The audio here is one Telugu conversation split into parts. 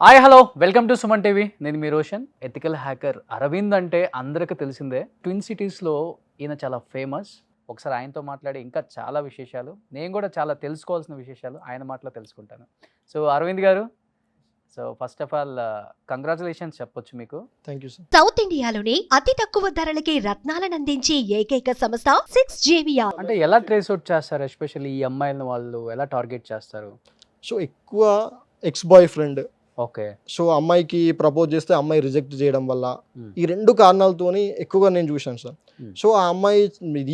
Hi hello welcome to Suman TV. నేను మీ రోషన్. ఎథికల్ హ్యాకర్ అరవింద్ అంటే అందరికీ తెలిసిందే. ట్విన్ సిటీస్లో ఈయన చాలా ఫేమస్. ఒకసారి ఆయనతో మాట్లాడి ఇంకా చాలా విశేషాలు, నేను కూడా చాలా తెలుసుకోవాల్సిన విశేషాలు ఆయన మాటలో తెలుసుకుంటాను. సో అరవింద్ గారు, so first of all congratulations చెప్పొచ్చు మీకు. Thank you sir. సౌత్ ఇండియాలోనే అతి తక్కువ ధరలకి రత్నాలను అందించే ఏకైక సంస్థ 6JVR. అంటే ఎలా ట్రేస్ అవుట్ చేస్తారు, ఎస్పెషల్లీ ఈ అమ్మాయిలను వాళ్ళు ఎలా టార్గెట్ చేస్తారు? సో ఎక్కువ X boy friend, okay. So అమ్మాయికి ప్రపోజ్ చేస్తే అమ్మాయి రిజెక్ట్ చేయడం వల్ల Hmm. ఈ రెండు కారణాలతోని ఎక్కువగా నేను చూశాను సార్. Hmm. సో ఆ అమ్మాయి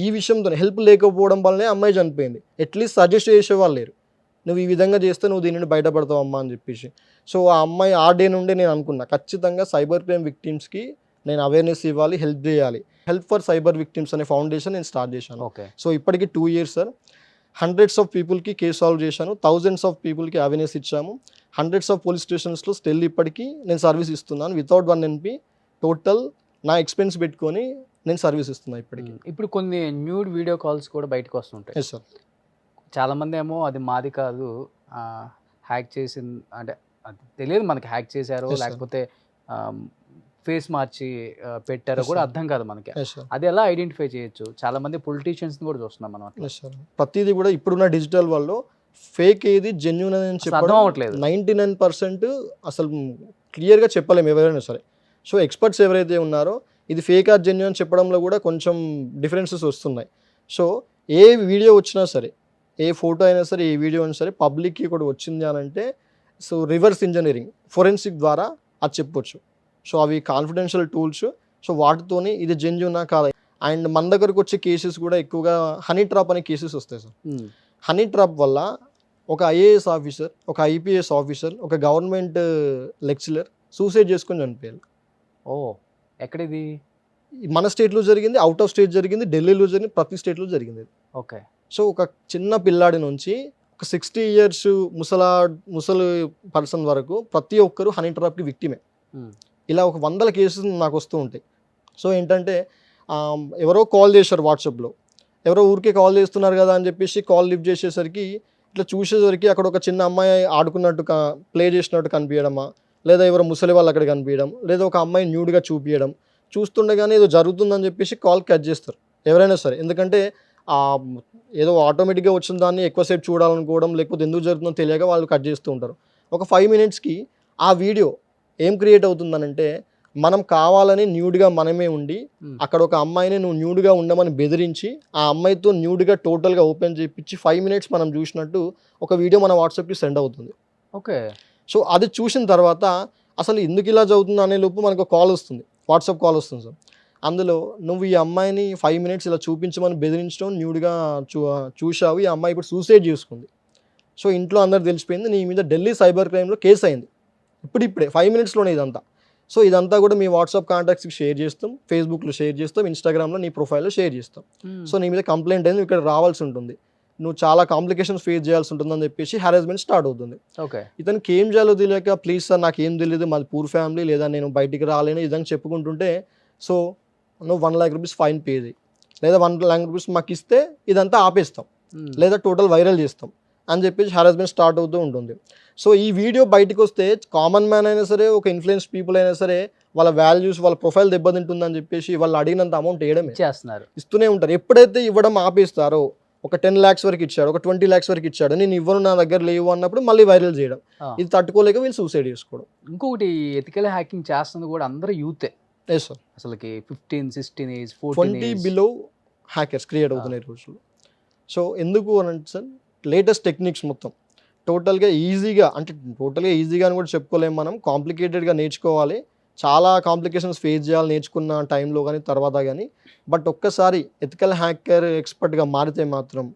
ఈ విషయంతో హెల్ప్ లేకపోవడం వల్లనే అమ్మాయి చనిపోయింది. అట్లీస్ట్ సజెస్ట్ చేసేవాళ్ళు లేరు, నువ్వు ఈ విధంగా చేస్తే నువ్వు దీని నుండి బయటపడతావు అమ్మా అని చెప్పేసి. సో ఆ అమ్మాయి ఆ డే నుండి నేను అనుకున్నా ఖచ్చితంగా సైబర్ క్రైమ్ విక్టిమ్స్కి నేను అవేర్నెస్ ఇవ్వాలి, హెల్ప్ చేయాలి. హెల్ప్ ఫర్ సైబర్ విక్టిమ్స్ అనే ఫౌండేషన్ నేను స్టార్ట్ చేశాను. ఓకే. సో ఇప్పటికి 2 years సార్. హండ్రెడ్స్ ఆఫ్ పీపుల్కి కేసు సాల్వ్ చేశాను, థౌజండ్స్ ఆఫ్ పీపుల్కి అవేర్నెస్ ఇచ్చాము, హండ్రెడ్స్ ఆఫ్ పోలీస్ స్టేషన్స్లో స్టిల్ ఇప్పటికీ నేను సర్వీస్ ఇస్తున్నాను. వితౌట్ 1 NP టోటల్ నా ఎక్స్పెన్స్ పెట్టుకొని నేను సర్వీస్ ఇస్తున్నాను ఇప్పటికి. ఇప్పుడు కొన్ని న్యూడ్ వీడియో కాల్స్ కూడా బయటకు వస్తుంటాయి. Yes sir. చాలామంది ఏమో అది మాది కాదు, హ్యాక్ చేసింది అంటే అది తెలియదు మనకి, హ్యాక్ చేశారో Yes, sir. లేకపోతే ఫేస్ మార్చి పెట్టారో Yes, కూడా sir. అర్థం కాదు మనకి. Yes sir. అది ఎలా ఐడెంటిఫై చేయొచ్చు? చాలా మంది పొలిటీషియన్స్ కూడా చూస్తున్నాం మనం అట్లా. Yes sir. ప్రతిదీ కూడా ఇప్పుడున్న డిజిటల్ వరల్డ్లో ఫేక్ ఏది జెన్యున్ అని అసలు చెప్పడం అర్థం అవ్వట్లేదు. 99% అసలు క్లియర్గా చెప్పలేము ఎవరైనా సరే. సో ఎక్స్పర్ట్స్ ఎవరైతే ఉన్నారో ఇది ఫేక్ ఆర్ జెన్యున్ అని చెప్పడంలో కూడా కొంచెం డిఫరెన్సెస్ వస్తున్నాయి. సో ఏ వీడియో వచ్చినా సరే, ఏ ఫోటో అయినా సరే, ఏ వీడియో అయినా సరే పబ్లిక్కి కూడా వచ్చింది అని అంటే సో రివర్స్ ఇంజనీరింగ్, ఫోరెన్సిక్ ద్వారా అది చెప్పొచ్చు. సో అవి కాన్ఫిడెన్షియల్ టూల్స్. సో వాటితోని ఇది జెన్యునా కాదా. అండ్ మన దగ్గరకు వచ్చే కేసెస్ కూడా ఎక్కువగా హనీ ట్రాప్ అనే కేసెస్ వస్తాయి సార్. హనీ ట్రాప్ వల్ల ఒక IAS ఆఫీసర్, ఒక IPS ఆఫీసర్, ఒక గవర్నమెంట్ లెక్చరర్ సూసైడ్ చేసుకొని చనిపోయారు. ఓ, ఎక్కడిది? మన స్టేట్లో జరిగింది, అవుట్ ఆఫ్ స్టేట్ జరిగింది, ఢిల్లీలో జరిగింది, ప్రతి స్టేట్లో జరిగింది. ఓకే. సో ఒక చిన్న పిల్లాడి నుంచి ఒక 60 years ముసలి పర్సన్ వరకు ప్రతి ఒక్కరు హనీ ట్రాప్కి విక్టిమే. ఇలా ఒక 100 కేసెస్ నాకు వస్తూ ఉంటాయి. సో ఏంటంటే ఎవరో కాల్ చేశారు వాట్సాప్లో, ఎవరో ఊరికే కాల్ చేస్తున్నారు కదా అని చెప్పేసి కాల్ లిఫ్ట్ చేసేసరికి ఇట్లా చూసేసరికి అక్కడ ఒక చిన్న అమ్మాయి ఆడుకున్నట్టు ప్లే చేసినట్టు కనిపించడమా, లేదా ఎవరో ముసలి వాళ్ళు అక్కడ కనిపించడం, లేదా ఒక అమ్మాయి న్యూడ్గా చూపించడం, చూస్తుండగానే ఏదో జరుగుతుందని చెప్పేసి కాల్ కట్ చేస్తారు ఎవరైనా సరే. ఎందుకంటే ఏదో ఆటోమేటిక్గా వచ్చిన దాన్ని ఎక్కువసేపు చూడాలనుకోవడం, లేకపోతే ఎందుకు జరుగుతుందో తెలియక వాళ్ళు కట్ చేస్తూ ఉంటారు. ఒక 5 minutesకి ఆ వీడియో ఏం క్రియేట్ అవుతుందనంటే మనం కావాలని న్యూడ్గా మనమే ఉండి అక్కడ ఒక అమ్మాయిని నువ్వు న్యూడ్గా ఉండమని బెదిరించి ఆ అమ్మాయితో న్యూడ్గా టోటల్గా ఓపెన్ చేయించి 5 minutes మనం చూసినట్టు ఒక వీడియో మన వాట్సాప్కి సెండ్ అవుతుంది. ఓకే. సో అది చూసిన తర్వాత అసలు ఎందుకు ఇలా చదువుతుంది అనే లోపు మనకు కాల్ వస్తుంది, వాట్సాప్ కాల్ వస్తుంది సార్. అందులో నువ్వు ఈ అమ్మాయిని 5 minutes ఇలా చూపించమని బెదిరించడం, న్యూడ్గా చూశావు, ఈ అమ్మాయి ఇప్పుడు సూసైడ్ చేసుకుంది. సో ఇంట్లో అందరు తెలిసిపోయింది, నీ మీద ఢిల్లీ సైబర్ క్రైమ్లో కేసు అయింది. ఇప్పుడే 5 minutesలోనే ఇదంతా. సో ఇదంతా కూడా మీ వాట్సాప్ కాంటాక్ట్స్కి షేర్ చేస్తాం, ఫేస్బుక్లో షేర్ చేస్తాం, ఇన్స్టాగ్రామ్లో నీ ప్రొఫైల్లో షేర్ చేస్తాం. సో నీ మీద కంప్లైంట్ అయింది, ఇక్కడ రావాల్సి ఉంటుంది, నువ్వు చాలా కాంప్లికేషన్స్ ఫేస్ చేయాల్సి ఉంటుందని చెప్పేసి హ్యారాస్మెంట్ స్టార్ట్ అవుతుంది. ఓకే. ఇతనికి ఏం చేయాలో తెలియక, ప్లీజ్ సార్ నాకు ఏం తెలియదు, మాది పూర్ ఫ్యామిలీ, లేదా నేను బయటికి రాలేను ఇదంతా చెప్పుకుంటుంటే, సో నువ్వు 1 lakh rupees ఫైన్ పే చేయి, లేదా 1 lakh rupees మాకు ఇస్తే ఇదంతా ఆపేస్తాం, లేదా టోటల్ వైరల్ చేస్తాం అని చెప్పేసి హారాస్మెంట్ స్టార్ట్ అవుతూ ఉంటుంది. సో ఈ వీడియో బయటకు వస్తే కామన్ మ్యాన్ అయినా సరే, ఒక ఇన్ఫ్లుయెన్స్ పీపుల్ అయినా సరే, వాళ్ళ వాల్యూస్, వాళ్ళ ప్రొఫైల్ దెబ్బతింటుందని చెప్పేసి వాళ్ళు అడిగినంత అమౌంట్ వేయడమే చేస్తున్నారు, ఇస్తూనే ఉంటారు. ఎప్పుడైతే ఇవ్వడం ఆపేస్తారో, ఒక 10 lakhs వరకు ఇచ్చాడు, ఒక 20 lakhs వరకు ఇచ్చాడు, నేను ఇవ్వను, నా దగ్గర లేవు అన్నప్పుడు మళ్ళీ వైరల్ చేయడం, ఇది తట్టుకోలేక వీళ్ళు సూసైడ్ చేసుకోవడం. ఇంకొకటి, ఎథికల్ హ్యాకింగ్ చేస్తుంది కూడా అందరూ యూతే. Yes sir. అసలుకి 15, 16 ఏజ్, 20 below హ్యాకర్స్ క్రియేట్ అవుతున్నాయి రోజులు. సో ఎందుకు అని అంటే సార్, లేటెస్ట్ టెక్నిక్స్ మొత్తం టోటల్గా ఈజీగా, అంటే టోటల్గా ఈజీగా అని కూడా చెప్పుకోలేము మనం, కాంప్లికేటెడ్గా నేర్చుకోవాలి, చాలా కాంప్లికేషన్స్ ఫేస్ చేయాలి నేర్చుకున్న టైంలో కానీ తర్వాత కానీ. బట్ ఒక్కసారి ఎథికల్ హ్యాకర్ ఎక్స్పర్ట్గా మారితే మాత్రం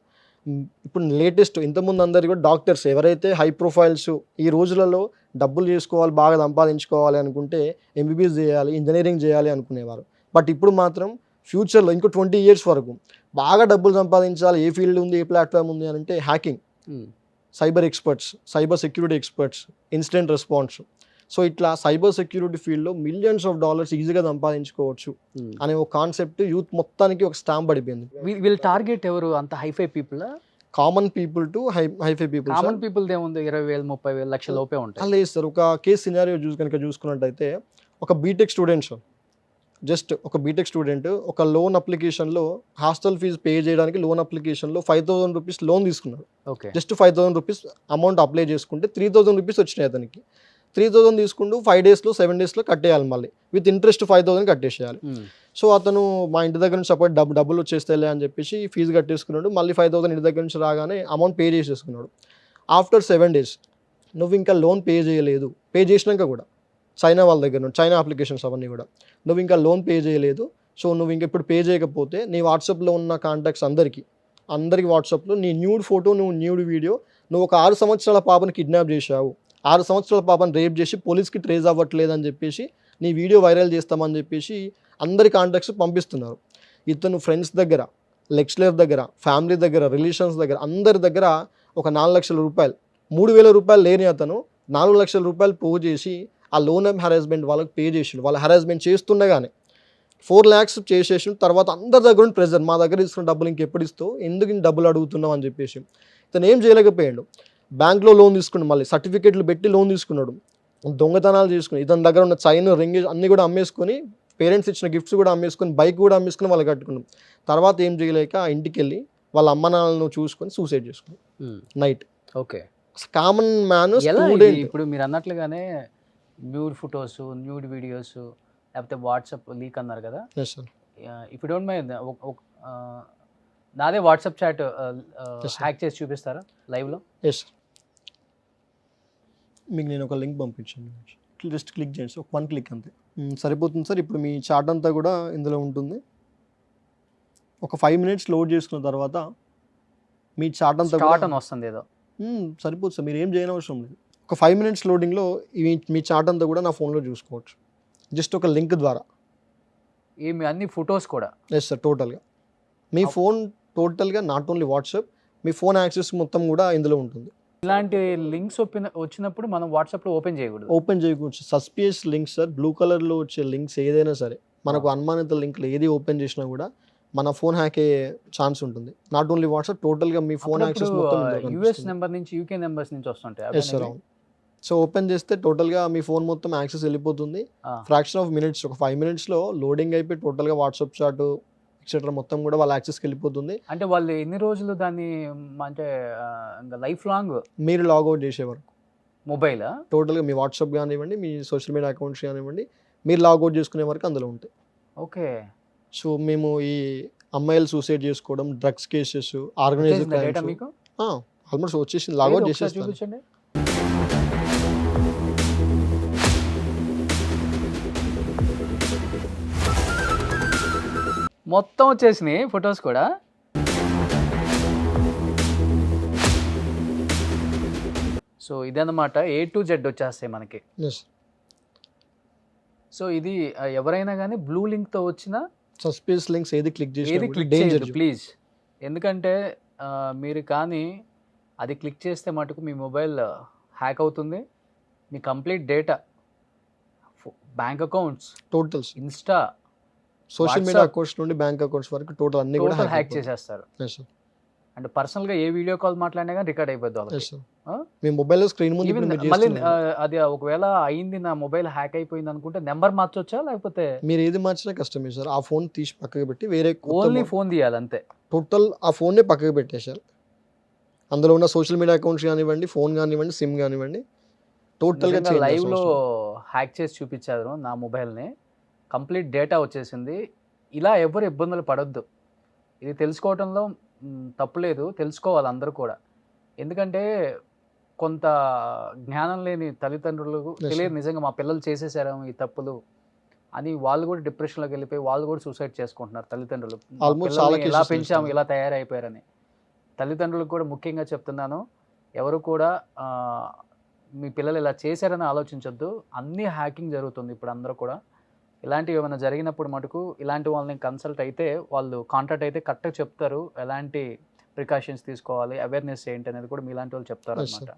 ఇప్పుడు లేటెస్ట్, ఇంతకుముందు అందరికీ కూడా డాక్టర్స్ ఎవరైతే హై ప్రొఫైల్స్ ఈ రోజులలో డబ్బులు చేసుకోవాలి, బాగా సంపాదించుకోవాలి అనుకుంటే MBBS చేయాలి, ఇంజనీరింగ్ చేయాలి అనుకునేవారు. బట్ ఇప్పుడు మాత్రం ఫ్యూచర్లో ఇంకో 20 years వరకు బాగా డబ్బులు సంపాదించాలి, ఏ ఫీల్డ్ ఉంది, ఏ ప్లాట్ఫామ్ ఉంది అని అంటే hacking, cyber experts, cyber security experts, incident response. So ఇట్లా సైబర్ సెక్యూరిటీ ఫీల్డ్లో $millions ఈజీగా సంపాదించుకోవచ్చు అనే ఒక కాన్సెప్ట్ యూత్ మొత్తానికి ఒక స్టాంప్ పడిపోయింది. వీళ్ళు టార్గెట్ ఎవరు? అంత hifi people? Common people to hifi people. Common people ఏముంది 20,000 30,000 లక్షల లోపే ఉంటాయి. లేదు సార్, ఒక కేస్ సినారియో కనుక చూసుకున్నట్టయితే ఒక బీటెక్ స్టూడెంట్ సార్, జస్ట్ ఒక బీటెక్ స్టూడెంట్ ఒక లోన్ అప్లికేషన్లో హాస్టల్ ఫీజు పే చేయడానికి లోన్ అప్లికేషన్లో 5,000 రూపీస్ లోన్ తీసుకున్నాడు. Okay, just 5,000 rupees amount apply చేసుకుంటే 3,000 రూపీస్ వచ్చినాయి అతనికి. 3,000 తీసుకుంటూ 5 డేస్లో 7 డేస్లో కట్టేయాలి, మళ్ళీ విత్ ఇంట్రెస్ట్ 5,000 కట్టేసేయాలి. సో అతను మా ఇంటి దగ్గర నుంచి సపోర్ట్ డబ్బులు వచ్చేస్తాయిలే అని చెప్పేసి ఫీజు కట్టేసుకున్నాడు. మళ్ళీ 5,000 ఇంటి దగ్గర నుంచి రాగానే అమౌంట్ పే చేసేసుకున్నాడు. ఆఫ్టర్ 7 డేస్ నువ్వు ఇంకా లోన్ పే చేయలేదు, పే చేసినాక కూడా చైనా వాళ్ళ దగ్గర నుంచి, చైనా అప్లికేషన్స్ అవన్నీ కూడా, నువ్వు ఇంకా లోన్ పే చేయలేదు, సో నువ్వు ఇంకా ఇప్పుడు పే చేయకపోతే నీ వాట్సాప్లో ఉన్న కాంటాక్ట్స్ అందరికీ వాట్సాప్లో నీ న్యూడ్ ఫోటో, నువ్వు న్యూడ్ వీడియో, నువ్వు ఒక 6 సంవత్సరాల పాపను కిడ్నాప్ చేశావు, 6 సంవత్సరాల పాపను రేప్ చేసి పోలీస్కి ట్రేస్ అవ్వట్లేదు అని చెప్పేసి నీ వీడియో వైరల్ చేస్తామని చెప్పేసి అందరి కాంటాక్ట్స్ పంపిస్తున్నారు. ఇతను ఫ్రెండ్స్ దగ్గర, లెక్చరర్ దగ్గర, ఫ్యామిలీ దగ్గర, రిలేషన్స్ దగ్గర, అందరి దగ్గర ఒక 4 లక్షల రూపాయలు, 3,000 రూపాయలు లేని అతను 4 లక్షల రూపాయలు పోగు చేసి ఆ లోన్ హెరాస్మెంట్ వాళ్ళకి పే చేసిండు. వాళ్ళ హెరాస్మెంట్ చేస్తుండగానే 4 lakhs చేసేసిన తర్వాత అందరి దగ్గర నుండి ప్రెజర్, మా దగ్గర తీసుకున్న డబ్బులు ఇంకెప్పుడు ఇస్తావు, ఎందుకు ఇంత డబ్బులు అడుగుతున్నావు అని చెప్పేసి. ఇతను ఏం చేయలేకపోయాడు, బ్యాంక్లో లోన్ తీసుకున్నాడు, మళ్ళీ సర్టిఫికెట్లు పెట్టి లోన్ తీసుకున్నాడు, దొంగతనాలు చేసుకుని ఇతని దగ్గర ఉన్న చైన్, రింగ్ అన్నీ కూడా అమ్మేసుకొని, పేరెంట్స్ ఇచ్చిన గిఫ్ట్స్ కూడా అమ్మేసుకొని, బైక్ కూడా అమ్మేసుకొని వాళ్ళు కట్టుకున్నాం. తర్వాత ఏం చేయలేక ఇంటికి వెళ్ళి వాళ్ళ అమ్మ నాన్నలను చూసుకొని సూసైడ్ చేసుకున్నాం నైట్. ఓకే, కామన్ మ్యాన్ ఎలా ఇది? స్టూడెంట్. ఇప్పుడు మీరు అన్నట్లుగానే న్యూడ్ ఫొటోస్, న్యూడ్ వీడియోస్, లేకపోతే వాట్సాప్ లీక్ అన్నారు కదా, ఇఫ్ యూ డోంట్ మైండ్ నాదే WhatsApp chat Yes, sir. Hack చేసి చూపిస్తారా లైవ్లో? ఎస్ సార్, మీకు నేను ఒక లింక్ పంపించాను, జస్ట్ క్లిక్ చేయండి సార్, 1 click అంతే సరిపోతుంది సార్. ఇప్పుడు మీ చాట్ అంతా కూడా ఇందులో ఉంటుంది. ఒక 5 minutes లోడ్ చేసుకున్న తర్వాత మీ చాట్ అంతా స్టార్ట్ కూడా అని వస్తుంది ఏదో. సరిపోతుంది సార్, మీరు ఏం చేయని అవసరం లేదు. ఒక 5 minutes లోడింగ్లో మీ చాట్ అంతా కూడా నా ఫోన్లో చూసుకోవచ్చు, జస్ట్ ఒక లింక్ ద్వారా. ఏమి అన్ని ఫొటోస్ కూడా? ఎస్ సార్, టోటల్గా మీ ఫోన్, టోటల్గా not only WhatsApp, me phone access మొత్తం కూడా ఇందులో ఉంటుంది. ఇలాంటి లింక్స్ వచ్చినప్పుడు మనం వాట్సాప్లో ఓపెన్ చేయకూడదు. ఓపెన్ చేయకూడదు, సస్పియస్ లింక్స్ సార్, బ్లూ కలర్లో వచ్చే లింక్స్ ఏదైనా సరే, మనకు అనుమానిత లింక్లు ఏది ఓపెన్ చేసినా కూడా మన ఫోన్ హ్యాక్ అయ్యే ఛాన్స్ ఉంటుంది. నాట్ ఓన్లీ వాట్సాప్, టోటల్గా మీ ఫోన్ యాక్సెస్ మొత్తం యూఎస్ నెంబర్ నుంచి, యూకే నెంబర్స్ నుంచి వస్తుంటాయి. ఎస్ సార్, అవును. సో ఓపెన్ చేస్తే టోటల్గా మీ ఫోన్ మొత్తం యాక్సెస్ వెళ్ళిపోతుంది. ఫ్రాక్షన్ ఆఫ్ మినిట్స్, ఒక 5 minutesలో లోడింగ్ అయిపోయి టోటల్గా వాట్సాప్ చాట్ ఎక్సెట్రా మొత్తం కూడా వాళ్ళ యాక్సెస్కి వెళ్ళిపోతుంది. అంటే వాళ్ళు ఎన్ని రోజులు దాన్ని, అంటే లైఫ్ లాంగ్ మీరు లాగౌట్ చేసే వరకు మొబైల్ టోటల్గా మీ వాట్సాప్ కానివ్వండి, మీ సోషల్ మీడియా అకౌంట్స్ కానివ్వండి, మీరు లాగౌట్ చేసుకునే వరకు అందులో ఉంటాయి. ఓకే, సో మేము ఈ అమ్మాయిలు సూసైడ్ చేసుకోవడం, drugs cases, organised data crimes మీకు ఆల్మోస్ట్ వచ్చేసి లాగౌట్ ఒకసారి చేసేస్తాను. చూపించండి. మొత్తం వచ్చేసినాయి ఫొటోస్ కూడా. సో ఇదన్నమాట, A to Z వచ్చేస్తాయి మనకి. Yes. సో ఇది ఎవరైనా కానీ బ్లూ లింక్తో వచ్చిన సస్పిషియస్ లింక్స్ ఏది క్లిక్ ఏది చేసి క్లిక్ డేంజర్. చేయదు ప్లీజ్. ఎందుకంటే మీరు కానీ అది క్లిక్ చేస్తే మటుకు మీ మొబైల్ హ్యాక్ అవుతుంది, మీ complete data, bank accounts, totals Insta, social media accounts నుండి బ్యాంక్ అకౌంట్స్ వరకు టోటల్ అన్ని కూడా టోటల్ హ్యాక్ చేసేస్తారు. అండ్ పర్సనల్గా ఏ వీడియో కాల్ మాట్లాడినా కానీ రికార్డ్ అయిపోద్ది వాళ్ళకి. మీ మొబైల్ స్క్రీన్ ముందు ఈవెన్ ఇప్పుడు మీరు మళ్ళీ చేస్తున్నారు. అది ఒకవేళ అయింది, నా మొబైల్ హ్యాక్ అయిపోయింది అనుకుంటే నెంబర్ మార్చొచ్చా, లేకపోతే మీరు ఏది మార్చినా కష్టమే సార్. ఆ ఫోన్ తీసి పక్కకి పెట్టి వేరే ఓన్లీ ఫోన్ తీయాలి అంతే? టోటల్ ఆ ఫోన్నే పక్కకి పెట్టేశారు. అందులో ఉన్న సోషల్ మీడియా అకౌంట్స్ కానివ్వండి, ఫోన్ కానివ్వండి, సిమ్ కానివ్వండి, టోటల్గా లైవ్లో హ్యాక్ చేసి చూపించారు నా మొబైల్ని, కంప్లీట్ డేటా వచ్చేసింది. ఇలా ఎవరు ఇబ్బందులు పడొద్దు. ఇది తెలుసుకోవడంలో తప్పులేదు, తెలుసుకోవాలి అందరూ కూడా. ఎందుకంటే కొంత జ్ఞానం లేని తల్లిదండ్రులకు తెలియదు నిజంగా మా పిల్లలు చేసేసారేమో ఈ తప్పులు అని, వాళ్ళు కూడా డిప్రెషన్లోకి వెళ్ళిపోయి వాళ్ళు కూడా సూసైడ్ చేసుకుంటున్నారు తల్లిదండ్రులు. ఇలా పెంచాము, ఇలా తయారైపోయారని. తల్లిదండ్రులకు కూడా ముఖ్యంగా చెప్తున్నాను, ఎవరు కూడా మీ పిల్లలు ఇలా చేశారని ఆలోచించొద్దు. అన్నీ హ్యాకింగ్ జరుగుతుంది ఇప్పుడు అందరూ కూడా. ఇలాంటివి ఏమైనా జరిగినప్పుడు మటుకు ఇలాంటి వాళ్ళని కన్సల్ట్ అయితే, వాళ్ళు కాంటాక్ట్ అయితే కరెక్ట్గా చెప్తారు, ఎలాంటి ప్రికాషన్స్ తీసుకోవాలి, అవేర్నెస్ ఏంటి అనేది కూడా మీలాంటి వాళ్ళు చెప్తారు అనమాట.